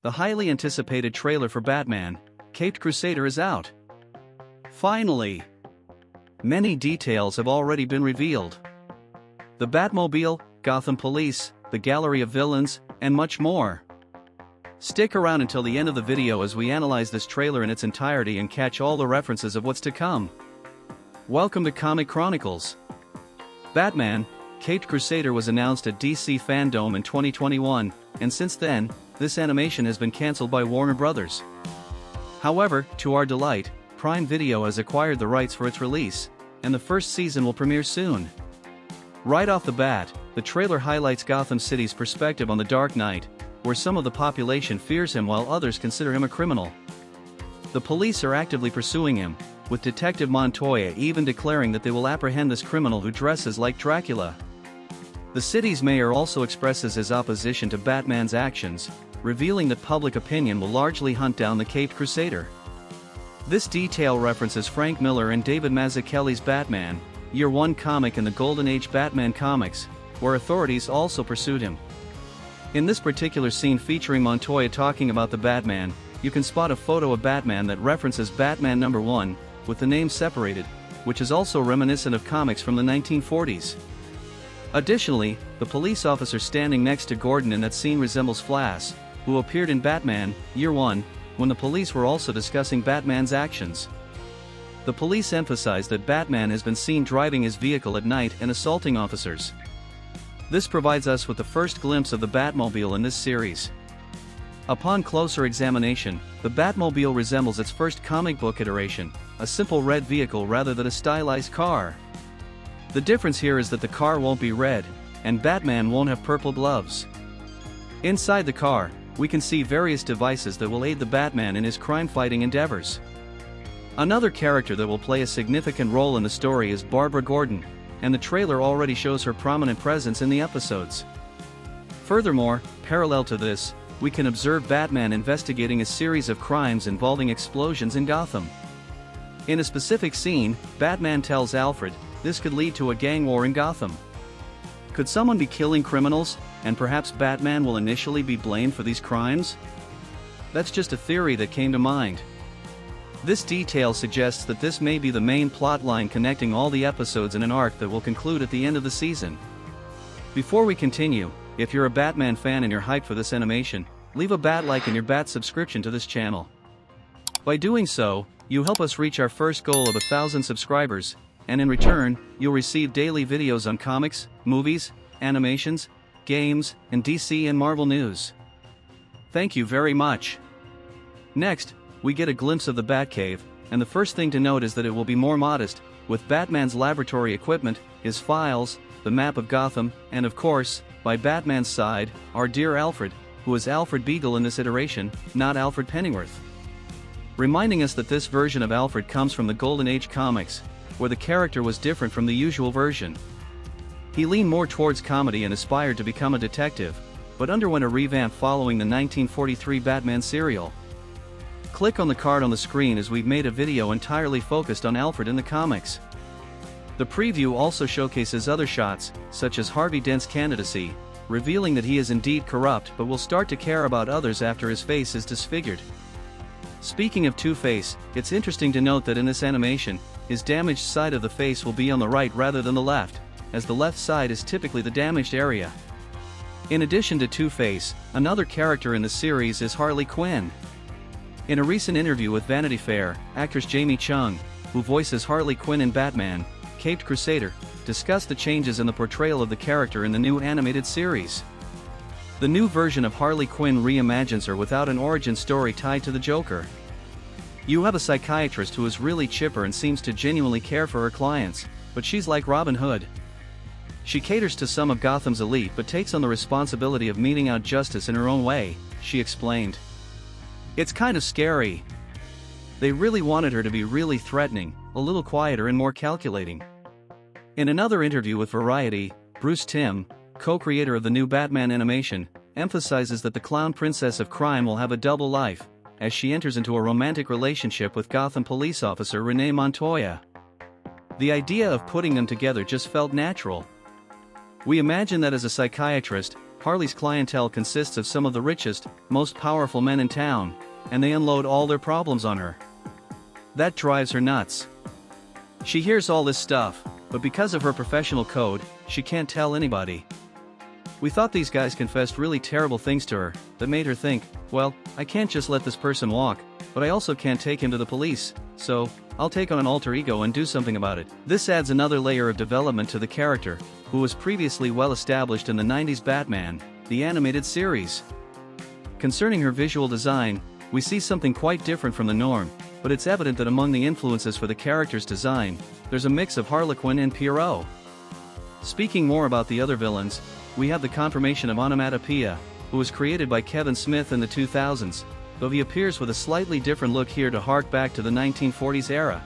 the highly anticipated trailer for Batman, Caped Crusader is out. Finally! Many details have already been revealed. The Batmobile, Gotham Police, the gallery of villains, and much more. Stick around until the end of the video as we analyze this trailer in its entirety and catch all the references of what's to come. Welcome to Comic Chronicles. Batman, Caped Crusader was announced at DC Fandom in 2021, and since then, this animation has been cancelled by Warner Bros. However, to our delight, Prime Video has acquired the rights for its release, and the first season will premiere soon. Right off the bat, the trailer highlights Gotham City's perspective on the Dark Knight, where some of the population fears him while others consider him a criminal. The police are actively pursuing him, with Detective Montoya even declaring that they will apprehend this criminal who dresses like Dracula. The city's mayor also expresses his opposition to Batman's actions, revealing that public opinion will largely hunt down the Caped Crusader. This detail references Frank Miller and David Mazzucchelli's Batman, Year One comic in the Golden Age Batman comics, where authorities also pursued him. In this particular scene featuring Montoya talking about the Batman, you can spot a photo of Batman that references Batman #1, with the name separated, which is also reminiscent of comics from the 1940s. Additionally, the police officer standing next to Gordon in that scene resembles Flash, who appeared in Batman, Year One, when the police were also discussing Batman's actions. The police emphasize that Batman has been seen driving his vehicle at night and assaulting officers. This provides us with the first glimpse of the Batmobile in this series. Upon closer examination, the Batmobile resembles its first comic book iteration, a simple red vehicle rather than a stylized car. The difference here is that the car won't be red, and Batman won't have purple gloves. Inside the car, we can see various devices that will aid the Batman in his crime-fighting endeavors. Another character that will play a significant role in the story is Barbara Gordon, and the trailer already shows her prominent presence in the episodes. Furthermore, parallel to this, we can observe Batman investigating a series of crimes involving explosions in Gotham. In a specific scene, Batman tells Alfred, this could lead to a gang war in Gotham. Could someone be killing criminals, and perhaps Batman will initially be blamed for these crimes? That's just a theory that came to mind. This detail suggests that this may be the main plot line connecting all the episodes in an arc that will conclude at the end of the season. Before we continue, if you're a Batman fan and you're hyped for this animation, leave a bat like and your bat subscription to this channel. By doing so, you help us reach our first goal of 1,000 subscribers, and in return, you'll receive daily videos on comics, movies, animations, games, and DC and Marvel news. Thank you very much. Next, we get a glimpse of the Batcave, and the first thing to note is that it will be more modest, with Batman's laboratory equipment, his files, the map of Gotham, and of course, by Batman's side, our dear Alfred, who is Alfred Beagle in this iteration, not Alfred Pennyworth. Reminding us that this version of Alfred comes from the Golden Age comics, where the character was different from the usual version. He leaned more towards comedy and aspired to become a detective, but underwent a revamp following the 1943 Batman serial. Click on the card on the screen as we've made a video entirely focused on Alfred in the comics. The preview also showcases other shots, such as Harvey Dent's candidacy, revealing that he is indeed corrupt but will start to care about others after his face is disfigured. Speaking of Two-Face, it's interesting to note that in this animation, his damaged side of the face will be on the right rather than the left, as the left side is typically the damaged area. In addition to Two-Face, another character in the series is Harley Quinn. In a recent interview with Vanity Fair, actress Jamie Chung, who voices Harley Quinn in Batman, Caped Crusader, discussed the changes in the portrayal of the character in the new animated series. The new version of Harley Quinn reimagines her without an origin story tied to the Joker. You have a psychiatrist who is really chipper and seems to genuinely care for her clients, but she's like Robin Hood. She caters to some of Gotham's elite but takes on the responsibility of meting out justice in her own way, she explained. It's kind of scary. They really wanted her to be really threatening, a little quieter and more calculating. In another interview with Variety, Bruce Timm, co-creator of the new Batman animation, emphasizes that the clown princess of crime will have a double life, as she enters into a romantic relationship with Gotham police officer Renee Montoya. The idea of putting them together just felt natural. We imagine that as a psychiatrist, Harley's clientele consists of some of the richest, most powerful men in town, and they unload all their problems on her. That drives her nuts. She hears all this stuff, but because of her professional code, she can't tell anybody. We thought these guys confessed really terrible things to her, that made her think, well, I can't just let this person walk, but I also can't take him to the police, so I'll take on an alter ego and do something about it. This adds another layer of development to the character, who was previously well established in the 90s Batman, the animated series. Concerning her visual design, we see something quite different from the norm, but it's evident that among the influences for the character's design, there's a mix of Harlequin and Pierrot. Speaking more about the other villains, we have the confirmation of Onomatopoeia, who was created by Kevin Smith in the 2000s, though he appears with a slightly different look here to hark back to the 1940s era.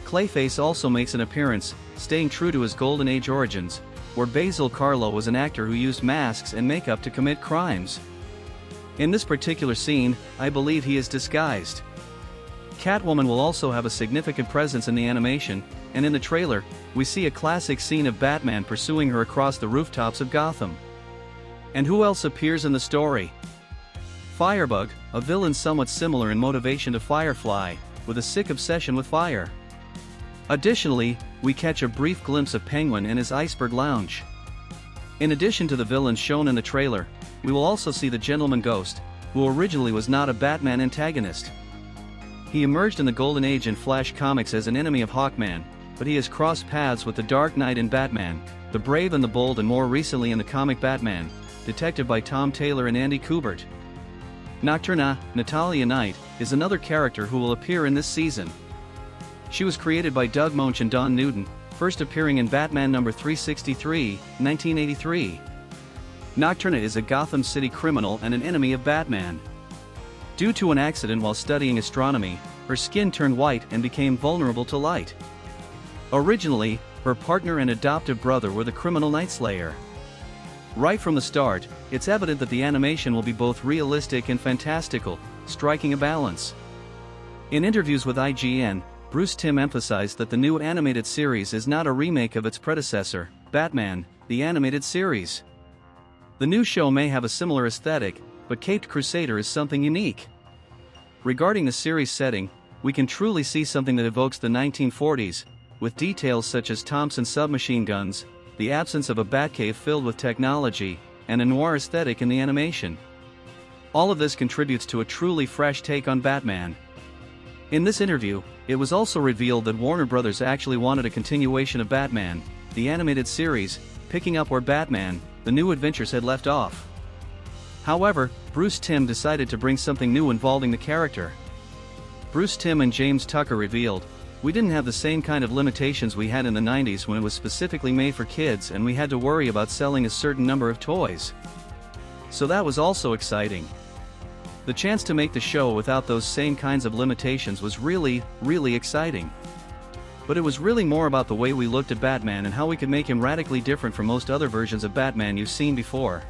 Clayface also makes an appearance, staying true to his Golden Age origins, where Basil Carlo was an actor who used masks and makeup to commit crimes. In this particular scene, I believe he is disguised. Catwoman will also have a significant presence in the animation, and in the trailer, we see a classic scene of Batman pursuing her across the rooftops of Gotham. And who else appears in the story? Firebug, a villain somewhat similar in motivation to Firefly, with a sick obsession with fire. Additionally, we catch a brief glimpse of Penguin in his Iceberg Lounge. In addition to the villains shown in the trailer, we will also see the Gentleman Ghost, who originally was not a Batman antagonist. He emerged in the Golden Age in Flash comics as an enemy of Hawkman, but he has crossed paths with the Dark Knight in Batman, the Brave and the Bold, and more recently in the comic Batman, detected by Tom Taylor and Andy Kubert. Nocturna, Natalia Knight, is another character who will appear in this season. She was created by Doug Moench and Don Newton, first appearing in Batman number 363, 1983. Nocturna is a Gotham City criminal and an enemy of Batman. Due to an accident while studying astronomy, her skin turned white and became vulnerable to light. Originally, her partner and adoptive brother were the criminal Nightslayer. Right from the start, it's evident that the animation will be both realistic and fantastical, striking a balance. In interviews with IGN, Bruce Timm emphasized that the new animated series is not a remake of its predecessor, Batman, the Animated Series. The new show may have a similar aesthetic, but Caped Crusader is something unique. Regarding the series setting, we can truly see something that evokes the 1940s, with details such as Thompson submachine guns, the absence of a Batcave filled with technology, and a noir aesthetic in the animation. All of this contributes to a truly fresh take on Batman. In this interview, it was also revealed that Warner Bros. Actually wanted a continuation of Batman, the Animated Series, picking up where Batman, the New Adventures had left off. However, Bruce Timm decided to bring something new involving the character. Bruce Timm and James Tucker revealed, "We didn't have the same kind of limitations we had in the 90s when it was specifically made for kids and we had to worry about selling a certain number of toys. So that was also exciting. The chance to make the show without those same kinds of limitations was really exciting. But it was really more about the way we looked at Batman and how we could make him radically different from most other versions of Batman you've seen before."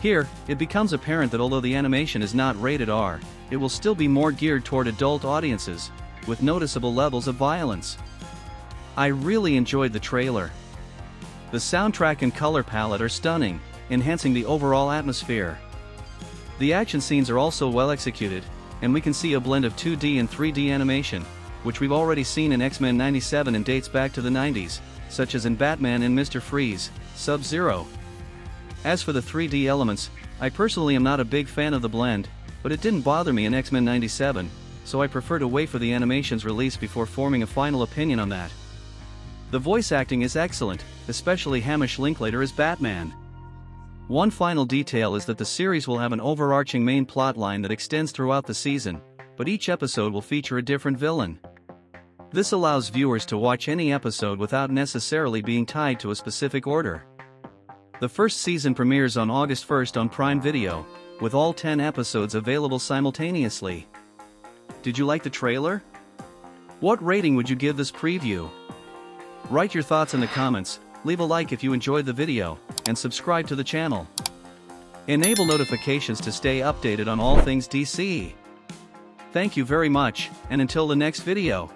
Here, it becomes apparent that although the animation is not rated R, it will still be more geared toward adult audiences, with noticeable levels of violence. I really enjoyed the trailer. The soundtrack and color palette are stunning, enhancing the overall atmosphere. The action scenes are also well executed, and we can see a blend of 2D and 3D animation, which we've already seen in X-Men 97 and dates back to the 90s, such as in Batman and Mr. Freeze, Sub-Zero. As for the 3D elements, I personally am not a big fan of the blend, but it didn't bother me in X-Men 97, so I prefer to wait for the animation's release before forming a final opinion on that. The voice acting is excellent, especially Hamish Linklater as Batman. One final detail is that the series will have an overarching main plotline that extends throughout the season, but each episode will feature a different villain. This allows viewers to watch any episode without necessarily being tied to a specific order. The first season premieres on August 1st on Prime Video, with all 10 episodes available simultaneously. Did you like the trailer? What rating would you give this preview? Write your thoughts in the comments, leave a like if you enjoyed the video, and subscribe to the channel. Enable notifications to stay updated on all things DC. Thank you very much, and until the next video.